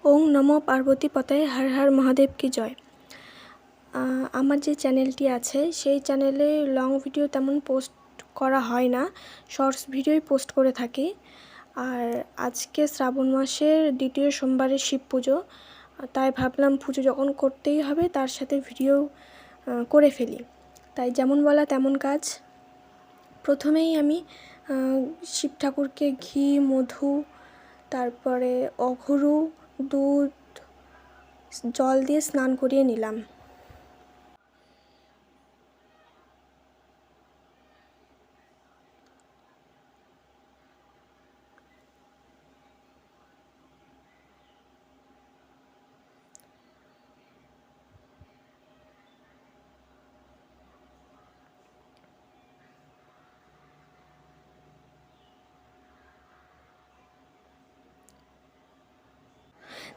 ওং নমো পার্বতী পতায়ে হর হর মহাদেব কি জয়। আমার যে চ্যানেলটি আছে সেই চ্যানেলে লং ভিডিও তেমন পোস্ট করা হয় না, শর্টস ভিডিওই পোস্ট করে থাকি। আর আজকে শ্রাবণ মাসের দ্বিতীয় সোমবারে শিব পুজো, তাই ভাবলাম পুজো যখন করতেই হবে তার সাথে ভিডিও করে ফেলি। তাই যেমন বলা তেমন কাজ। প্রথমেই আমি শিব ঠাকুরকে ঘি, মধু, তারপরে অঘরু, দুধ, জল দিয়ে স্নান করিয়ে নিলাম।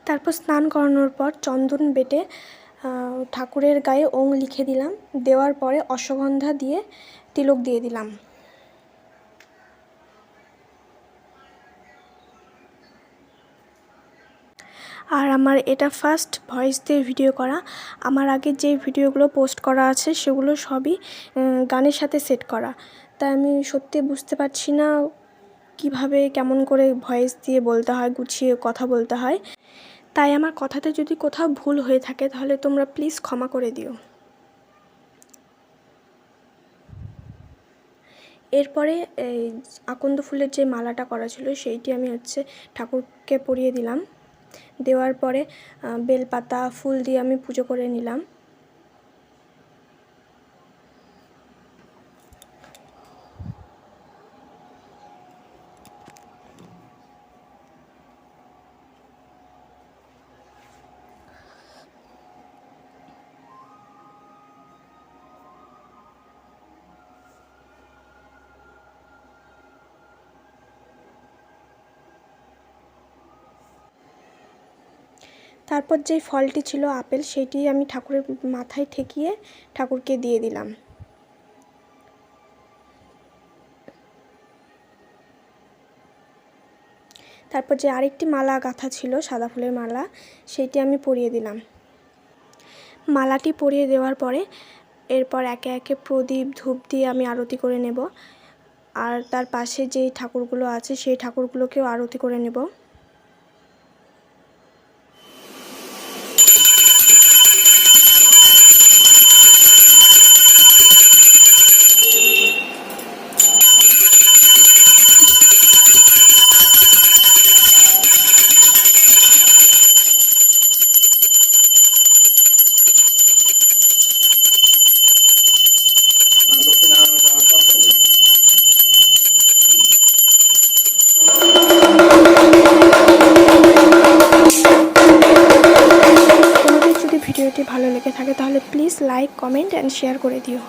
তারপর স্নান করানোর পর চন্দন বেটে ঠাকুরের গায়ে ওং লিখে দিলাম। দেওয়ার পরে অশ্বগন্ধা দিয়ে তিলক দিয়ে দিলাম। আর আমার এটা ফার্স্ট ভয়েস দিয়ে ভিডিও করা। আমার আগে যে ভিডিওগুলো পোস্ট করা আছে সেগুলো সবই গানের সাথে সেট করা। তাই আমি সত্যি বুঝতে পারছি না কিভাবে কেমন করে ভয়েস দিয়ে বলতে হয়, গুছিয়ে কথা বলতে হয়। তাই আমার কথাতে যদি কোথাও ভুল হয়ে থাকে তাহলে তোমরা প্লিজ ক্ষমা করে দিও। এরপরে এই আকন্দ ফুলের যে মালাটা করা ছিল সেইটি আমি ঠাকুরকে পরিয়ে দিলাম। দেওয়ার পরে বেলপাতা, ফুল দিয়ে আমি পুজো করে নিলাম। তারপর যেই ফলটি ছিল আপেল, সেইটি আমি ঠাকুরের মাথায় ঠেকিয়ে ঠাকুরকে দিয়ে দিলাম। তারপর যে আরেকটি মালা গাঁথা ছিল, সাদা ফুলের মালা, সেইটি আমি পরিয়ে দিলাম। মালাটি পরিয়ে দেওয়ার পরে এরপর একে একে প্রদীপ, ধূপ দিয়ে আমি আরতি করে নেব। আর তার পাশে যেই ঠাকুরগুলো আছে সেই ঠাকুরগুলোকেও আরতি করে নেব। ভিডিওটি ভালো লেগে থাকে তাহলে please like, comment and share করে দিও।